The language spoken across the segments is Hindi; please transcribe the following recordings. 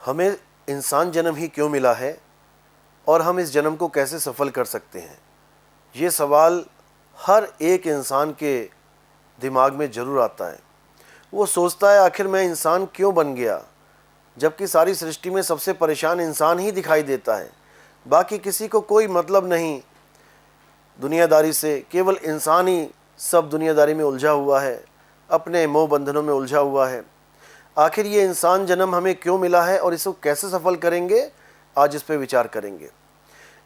हमें इंसान जन्म ही क्यों मिला है और हम इस जन्म को कैसे सफल कर सकते हैं, ये सवाल हर एक इंसान के दिमाग में ज़रूर आता है। वो सोचता है आखिर मैं इंसान क्यों बन गया, जबकि सारी सृष्टि में सबसे परेशान इंसान ही दिखाई देता है। बाकी किसी को कोई मतलब नहीं दुनियादारी से, केवल इंसान ही सब दुनियादारी में उलझा हुआ है, अपने मोह बंधनों में उलझा हुआ है। आखिर ये इंसान जन्म हमें क्यों मिला है और इसको कैसे सफल करेंगे, आज इस पे विचार करेंगे।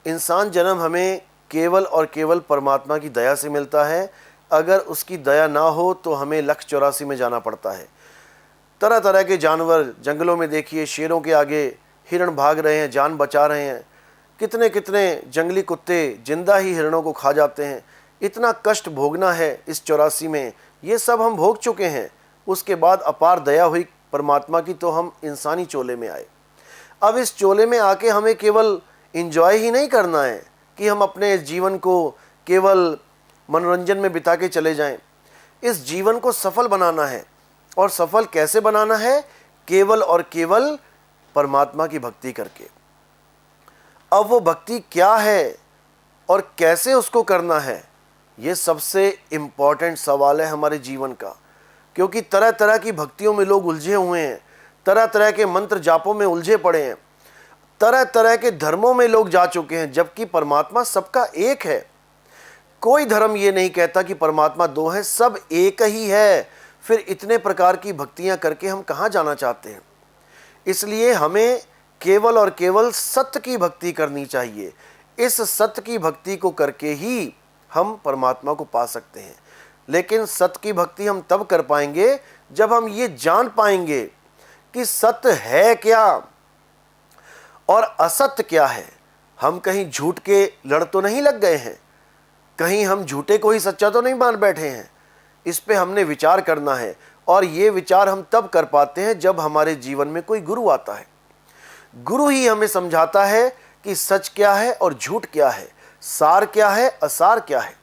इंसान जन्म हमें केवल और केवल परमात्मा की दया से मिलता है। अगर उसकी दया ना हो तो हमें लक्ष्य 84 में जाना पड़ता है। तरह तरह के जानवर जंगलों में देखिए, शेरों के आगे हिरण भाग रहे हैं, जान बचा रहे हैं। कितने कितने जंगली कुत्ते जिंदा ही हिरणों को खा जाते हैं। इतना कष्ट भोगना है इस 84 में, ये सब हम भोग चुके हैं। उसके बाद अपार दया हुई परमात्मा की तो हम इंसानी चोले में आए। अब इस चोले में आके हमें केवल इंजॉय ही नहीं करना है कि हम अपने जीवन को केवल मनोरंजन में बिता के चले जाएं। इस जीवन को सफल बनाना है। और सफल कैसे बनाना है? केवल और केवल परमात्मा की भक्ति करके। अब वो भक्ति क्या है और कैसे उसको करना है, ये सबसे इम्पॉर्टेंट सवाल है हमारे जीवन का। क्योंकि तरह तरह की भक्तियों में लोग उलझे हुए हैं, तरह तरह के मंत्र जापों में उलझे पड़े हैं, तरह तरह के धर्मों में लोग जा चुके हैं, जबकि परमात्मा सबका एक है। कोई धर्म ये नहीं कहता कि परमात्मा दो है, सब एक ही है। फिर इतने प्रकार की भक्तियां करके हम कहाँ जाना चाहते हैं? इसलिए हमें केवल और केवल सत्य की भक्ति करनी चाहिए। इस सत्य की भक्ति को करके ही हम परमात्मा को पा सकते हैं। लेकिन सत्य की भक्ति हम तब कर पाएंगे जब हम ये जान पाएंगे कि सत्य है क्या और असत्य क्या है। हम कहीं झूठ के लड़ तो नहीं लग गए हैं, कहीं हम झूठे को ही सच्चा तो नहीं मान बैठे हैं। इस पे हमने विचार करना है। और ये विचार हम तब कर पाते हैं जब हमारे जीवन में कोई गुरु आता है। गुरु ही हमें समझाता है कि सच क्या है और झूठ क्या है, सार क्या है, असार क्या है।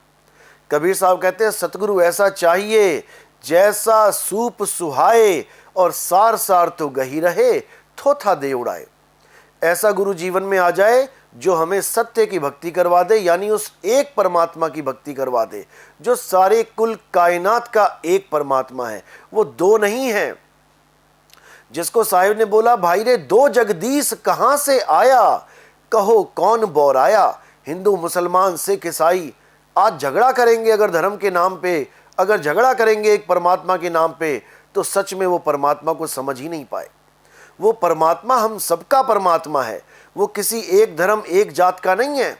कबीर साहब कहते हैं सतगुरु ऐसा चाहिए जैसा सूप सुहाए और सार सार तो गही रहे, थोथा दे उड़ाए। ऐसा गुरु जीवन में आ जाए जो हमें सत्य की भक्ति करवा दे, यानी उस एक परमात्मा की भक्ति करवा दे जो सारे कुल कायनात का एक परमात्मा है, वो दो नहीं है। जिसको साहिब ने बोला भाई रे दो जगदीश कहां से आया, कहो कौन बौराया। हिंदू मुसलमान सिख ईसाई आज झगड़ा करेंगे अगर धर्म के नाम पे, अगर झगड़ा करेंगे एक परमात्मा के नाम पे, तो सच में वो परमात्मा को समझ ही नहीं पाए। वो परमात्मा हम सबका परमात्मा है, वो किसी एक धर्म एक जात का नहीं है।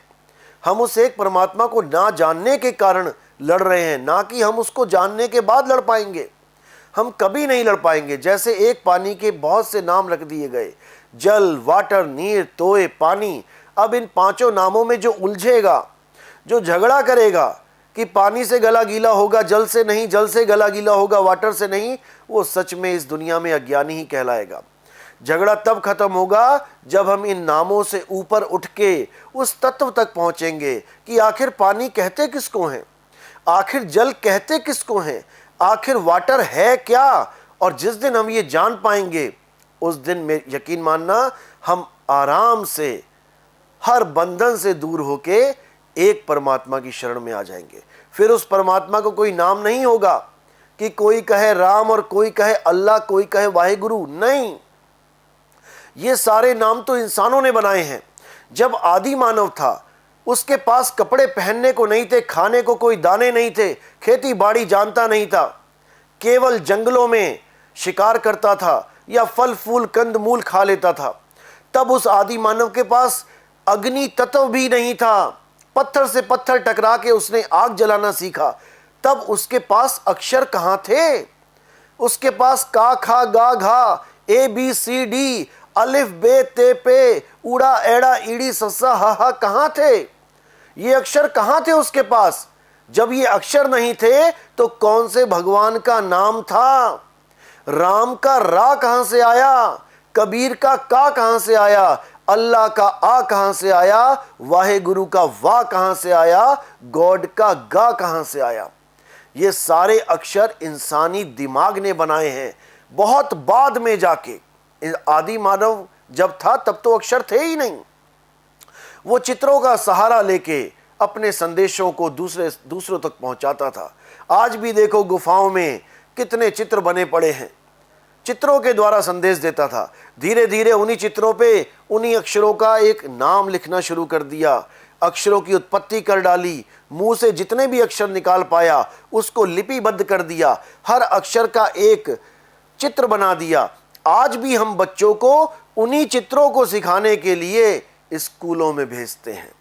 हम उस एक परमात्मा को ना जानने के कारण लड़ रहे हैं, ना कि हम उसको जानने के बाद लड़ पाएंगे। हम कभी नहीं लड़ पाएंगे। जैसे एक पानी के बहुत से नाम रख दिए गए, जल, वाटर, नीर, तोय, पानी। अब इन पांचों नामों में जो उलझेगा, जो झगड़ा करेगा कि पानी से गला गीला होगा, जल से नहीं, जल से गला गीला होगा, वाटर से नहीं, वो सच में इस दुनिया में अज्ञानी ही कहलाएगा। झगड़ा तब खत्म होगा जब हम इन नामों से ऊपर उठ के उस तत्व तक पहुंचेंगे कि आखिर पानी कहते किसको हैं, आखिर जल कहते किसको हैं, आखिर वाटर है क्या। और जिस दिन हम ये जान पाएंगे उस दिन में यकीन मानना हम आराम से हर बंधन से दूर होके एक परमात्मा की शरण में आ जाएंगे। फिर उस परमात्मा को कोई नाम नहीं होगा कि कोई कहे राम और कोई कहे अल्लाह, कोई कहे वाहिगुरु, नहीं। ये सारे नाम तो इंसानों ने बनाए हैं। जब आदि मानव था उसके पास कपड़े पहनने को नहीं थे, खाने को कोई दाने नहीं थे, खेती बाड़ी जानता नहीं था, केवल जंगलों में शिकार करता था या फल फूल कंद मूल खा लेता था। तब उस आदि मानव के पास अग्नि तत्व भी नहीं था, पत्थर से पत्थर टकरा के उसने आग जलाना सीखा। तब उसके पास अक्षर कहां थे? उसके पास का खा गा घा ए बी सी डी अलिफ बे ते पे उड़ा एड़ा ईड़ी सस्सा हा हा कहां थे? ये अक्षर कहां थे उसके पास? जब ये अक्षर नहीं थे तो कौन से भगवान का नाम था? राम का रा कहां से आया? कबीर का का कहां से आया? अल्लाह का आ कहां से आया? वाहे गुरु का वाह कहां से आया? गॉड का गा कहां से आया? ये सारे अक्षर इंसानी दिमाग ने बनाए हैं। बहुत बाद में जाके आदि मानव जब था तब तो अक्षर थे ही नहीं। वो चित्रों का सहारा लेके अपने संदेशों को दूसरों तक पहुंचाता था। आज भी देखो गुफाओं में कितने चित्र बने पड़े हैं, चित्रों के द्वारा संदेश देता था। धीरे धीरे उन्हीं चित्रों पे उन्हीं अक्षरों का एक नाम लिखना शुरू कर दिया, अक्षरों की उत्पत्ति कर डाली, मुंह से जितने भी अक्षर निकाल पाया उसको लिपिबद्ध कर दिया, हर अक्षर का एक चित्र बना दिया। आज भी हम बच्चों को उन्हीं चित्रों को सिखाने के लिए स्कूलों में भेजते हैं।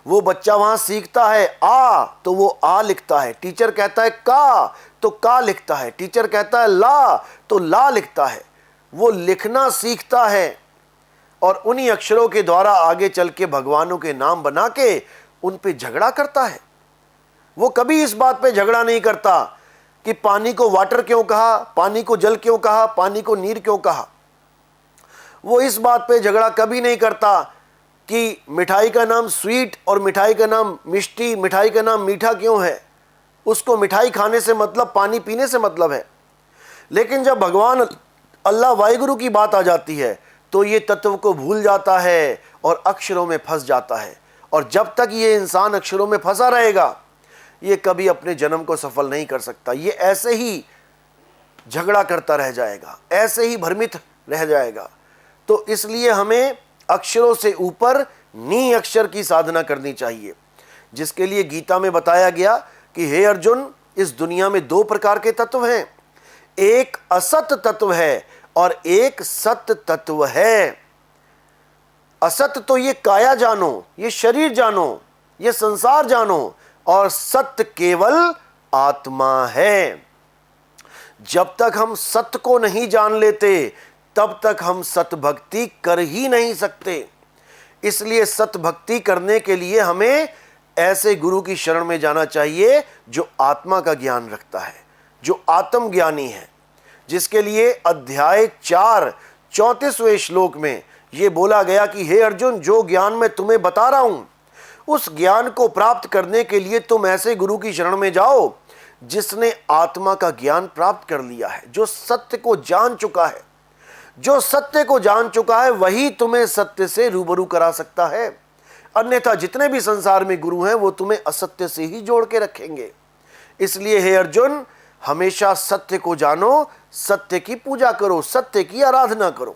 वो बच्चा वहां सीखता है आ तो वो आ लिखता है, टीचर कहता है का तो का लिखता है, टीचर कहता है ला तो ला लिखता है। वो लिखना सीखता है और उन्हीं अक्षरों के द्वारा आगे चल के भगवानों के नाम बना के उन पे झगड़ा करता है। वो कभी इस बात पे झगड़ा नहीं करता कि पानी को वाटर क्यों कहा, पानी को जल क्यों कहा, पानी को नीर क्यों कहा। वो इस बात पे झगड़ा कभी नहीं करता कि मिठाई का नाम स्वीट और मिठाई का नाम मिष्टी, मिठाई का नाम मीठा क्यों है। उसको मिठाई खाने से मतलब, पानी पीने से मतलब है। लेकिन जब भगवान अल्लाह वाहिगुरु की बात आ जाती है तो ये तत्व को भूल जाता है और अक्षरों में फंस जाता है। और जब तक ये इंसान अक्षरों में फंसा रहेगा ये कभी अपने जन्म को सफल नहीं कर सकता। ये ऐसे ही झगड़ा करता रह जाएगा, ऐसे ही भ्रमित रह जाएगा। तो इसलिए हमें अक्षरों से ऊपर नी अक्षर की साधना करनी चाहिए, जिसके लिए गीता में बताया गया कि हे अर्जुन, इस दुनिया में दो प्रकार के तत्व हैं, एक असत तत्व है और एक सत्य तत्व है। असत तो ये काया जानो, ये शरीर जानो, ये संसार जानो, और सत्य केवल आत्मा है। जब तक हम सत्य को नहीं जान लेते तब तक हम सत्य भक्ति कर ही नहीं सकते। इसलिए सत्य भक्ति करने के लिए हमें ऐसे गुरु की शरण में जाना चाहिए जो आत्मा का ज्ञान रखता है, जो आत्मज्ञानी है, जिसके लिए अध्याय 4 34वें श्लोक में यह बोला गया कि हे अर्जुन, जो ज्ञान मैं तुम्हें बता रहा हूं उस ज्ञान को प्राप्त करने के लिए तुम ऐसे गुरु की शरण में जाओ जिसने आत्मा का ज्ञान प्राप्त कर लिया है, जो सत्य को जान चुका है। जो सत्य को जान चुका है वही तुम्हें सत्य से रूबरू करा सकता है। अन्यथा जितने भी संसार में गुरु हैं वो तुम्हें असत्य से ही जोड़ के रखेंगे। इसलिए हे अर्जुन, हमेशा सत्य को जानो, सत्य की पूजा करो, सत्य की आराधना करो।